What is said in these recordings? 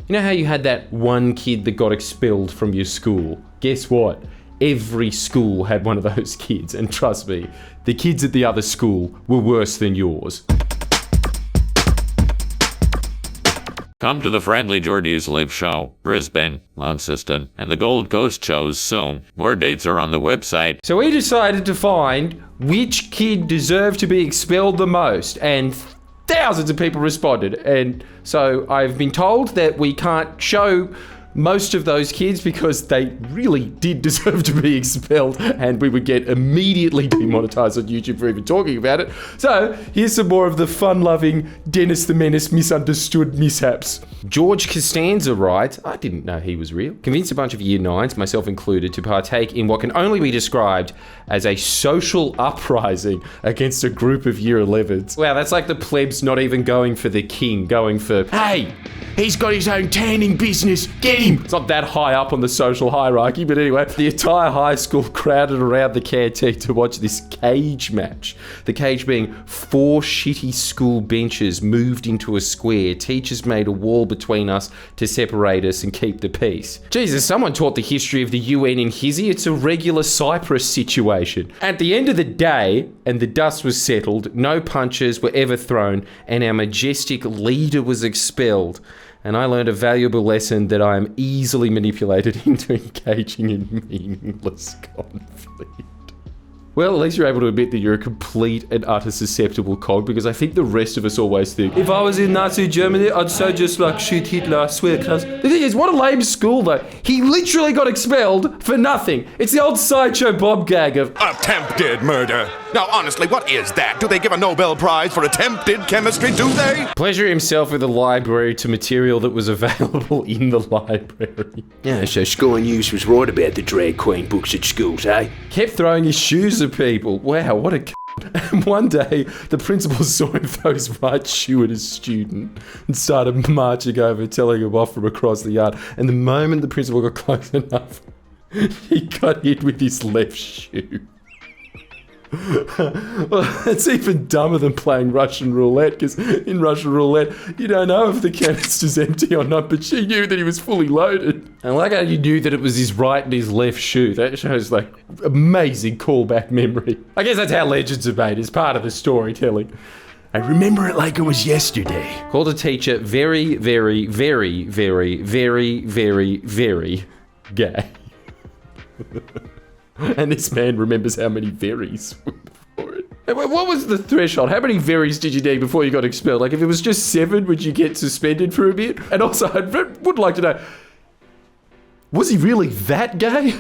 You know how you had that one kid that got expelled from your school? Guess what? Every school had one of those kids, and trust me, the kids at the other school were worse than yours. Come to the Friendly Geordies Live Show, Brisbane, Launceston, and the Gold Coast shows soon. More dates are on the website. So we decided to find which kid deserved to be expelled the most, and thousands of people responded. And so I've been told that we can't show most of those kids because they really did deserve to be expelled, and we would get immediately demonetized on YouTube for even talking about it. So here's some more of the fun-loving Dennis the Menace misunderstood mishaps. George Costanza writes, I didn't know he was real. Convinced a bunch of year 9s, myself included, to partake in what can only be described as a social uprising against a group of year 11s. Wow, that's like the plebs not even going for the king, going for, hey, he's got his own tanning business, get him! It's not that high up on the social hierarchy, but anyway, the entire high school crowded around the canteen to watch this cage match. The cage being 4 shitty school benches moved into a square. Teachers made a wall between us to separate us and keep the peace. Jesus, someone taught the history of the UN in Hizzy. It's a regular Cyprus situation. At the end of the day, and the dust was settled, no punches were ever thrown, and our majestic leader was expelled. And I learned a valuable lesson that I am easily manipulated into engaging in meaningless conflict. Well, at least you're able to admit that you're a complete and utter susceptible cog, because I think the rest of us always think, if I was in Nazi Germany, I'd say just like shoot Hitler, I swear, cuz. The thing is, what a lame school though. He literally got expelled for nothing. It's the old Sideshow Bob gag of attempted murder. Now, honestly, what is that? Do they give a Nobel Prize for attempted chemistry, do they? Pleasure himself with the library to material that was available in the library. Yeah, so Sky News was right about the drag queen books at schools, eh? Kept throwing his shoes at people. Wow, what a And one day, the principal saw him throw his right shoe at his student and started marching over, telling him off from across the yard. And the moment the principal got close enough, he got hit with his left shoe. Well, it's even dumber than playing Russian roulette, because in Russian roulette, you don't know if the canister's empty or not, but she knew that he was fully loaded. And I like how you knew that it was his right and his left shoe. That shows, like, amazing callback memory. I guess that's how legends are made, it's part of the storytelling. I remember it like it was yesterday. Called a teacher very, very, very, very, very, very, very gay. And this man remembers how many veries were before it. What was the threshold? How many veries did you need before you got expelled? Like, if it was just 7, would you get suspended for a bit? And also, I would like to know, was he really that gay?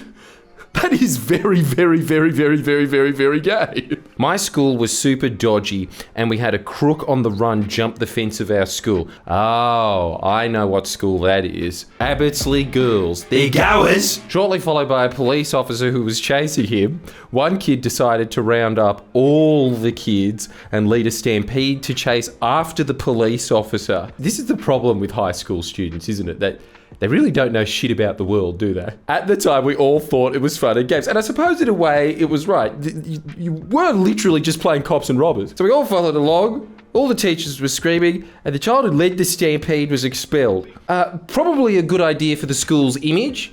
That is very, very, very, very, very, very, very gay. My school was super dodgy, and we had a crook on the run jump the fence of our school. Oh, I know what school that is. Abbottsley Girls. They're goers! Shortly followed by a police officer who was chasing him, one kid decided to round up all the kids and lead a stampede to chase after the police officer. This is the problem with high school students, isn't it? That they really don't know shit about the world, do they? At the time, we all thought it was fun and games. And I suppose in a way, it was right. You were literally just playing cops and robbers. So we all followed along. All the teachers were screaming, and the child who led the stampede was expelled. Probably a good idea for the school's image.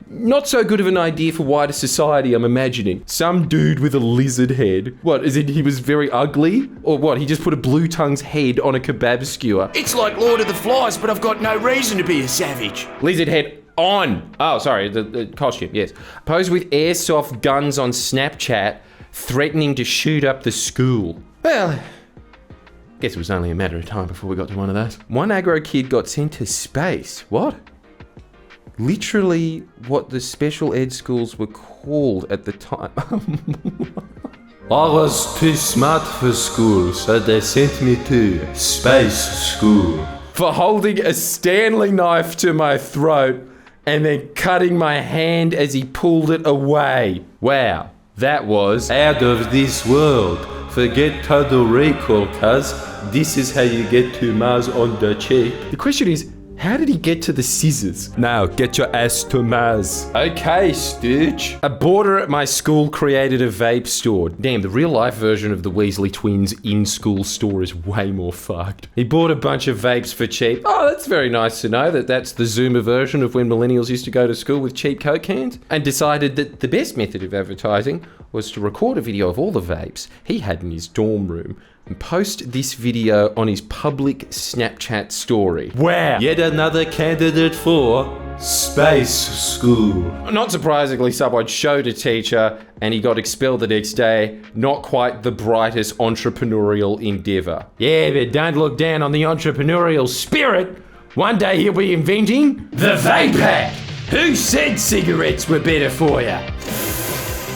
Not so good of an idea for wider society, I'm imagining. Some dude with a lizard head. What, as in he was very ugly? Or what, he just put a blue tongue's head on a kebab skewer? It's like Lord of the Flies, but I've got no reason to be a savage. Lizard head on. Oh, sorry, the costume, yes. Posed with airsoft guns on Snapchat, threatening to shoot up the school. Well, guess it was only a matter of time before we got to one of those. One aggro kid got sent to space. What? Literally what the special ed schools were called at the time. I was too smart for school, so they sent me to space school. For holding a Stanley knife to my throat and then cutting my hand as he pulled it away. Wow, that was out of this world. Forget total recall, cuz this is how you get to Mars on the cheap. The question is, How did he get to the scissors? Now, get your ass to Maz. Okay, Stitch. A boarder at my school created a vape store. Damn, the real-life version of the Weasley twins in-school store is way more fucked. He bought a bunch of vapes for cheap. Oh, that's very nice to know that that's the Zoomer version of when millennials used to go to school with cheap Coke cans. And decided that the best method of advertising was to record a video of all the vapes he had in his dorm room and post this video on his public Snapchat story. Wow! Yet another candidate for Space School. Not surprisingly, someone showed a teacher and he got expelled the next day. Not quite the brightest entrepreneurial endeavor. Yeah, but don't look down on the entrepreneurial spirit. One day he'll be inventing the vape pack. Who said cigarettes were better for you?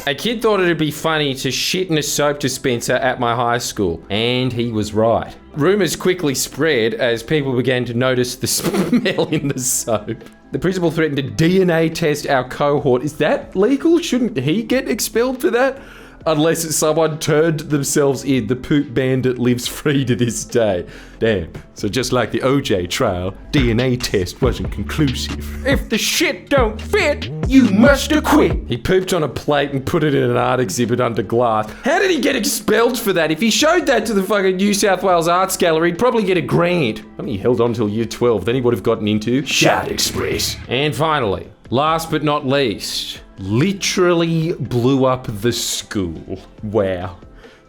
A kid thought it'd be funny to shit in a soap dispenser at my high school, and he was right. Rumors quickly spread as people began to notice the smell in the soap. The principal threatened to DNA test our cohort. Is that legal? Shouldn't he get expelled for that? Unless someone turned themselves in, the poop bandit lives free to this day. Damn. So just like the OJ trial, DNA test wasn't conclusive. If the shit don't fit, you must acquit. He pooped on a plate and put it in an art exhibit under glass. How did he get expelled for that? If he showed that to the fucking New South Wales Arts Gallery, he'd probably get a grant. I mean, he held on till year 12, then he would have gotten into Shout Express. And finally, last but not least, literally blew up the school. Wow.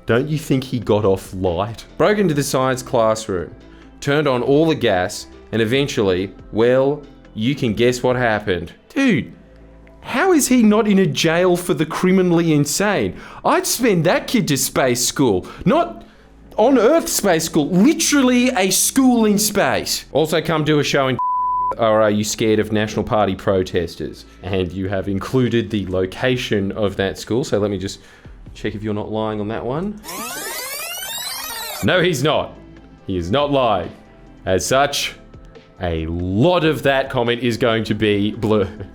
Don't you think he got off light? Broke into the science classroom, turned on all the gas, and eventually, well, you can guess what happened. Dude, how is he not in a jail for the criminally insane? I'd send that kid to space school. Not on Earth space school, literally a school in space. Also come do a show in or are you scared of National Party protesters? And you have included the location of that school, so let me just check if you're not lying on that one. No, he's not. He is not lying. As such, a lot of that comment is going to be blurred.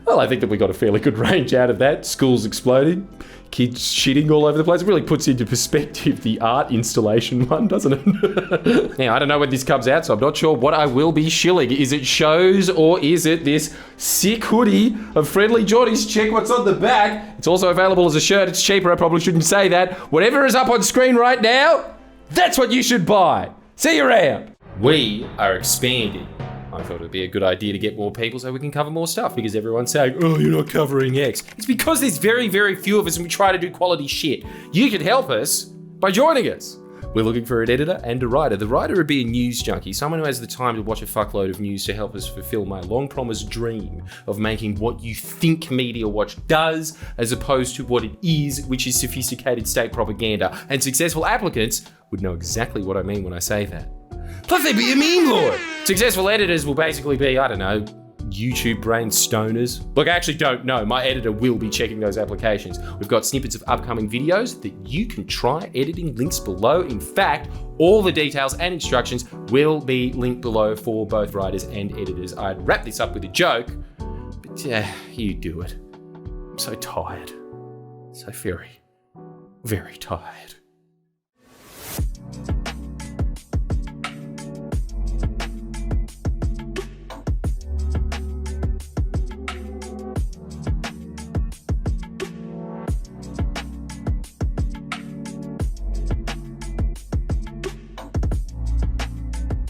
Well, I think that we got a fairly good range out of that. Schools exploding, kids shitting all over the place. It really puts into perspective the art installation one, doesn't it? Now, I don't know when this comes out, so I'm not sure what I will be shilling. Is it shows or is it this sick hoodie of Friendly Jordies? Check what's on the back. It's also available as a shirt. It's cheaper. I probably shouldn't say that. Whatever is up on screen right now, that's what you should buy. See you around. We are expanding. I thought it'd be a good idea to get more people so we can cover more stuff because everyone's saying, oh, you're not covering X. It's because there's very, very few of us and we try to do quality shit. You can help us by joining us. We're looking for an editor and a writer. The writer would be a news junkie, someone who has the time to watch a fuckload of news to help us fulfill my long-promised dream of making what you think Media Watch does as opposed to what it is, which is sophisticated state propaganda. And successful applicants would know exactly what I mean when I say that. Plus, they'd be a meme lord. Successful editors will basically be, I don't know, YouTube brain stoners. Look, I actually don't know. My editor will be checking those applications. We've got snippets of upcoming videos that you can try editing, links below. In fact, all the details and instructions will be linked below for both writers and editors. I'd wrap this up with a joke, but you do it. I'm so tired. So very, very tired.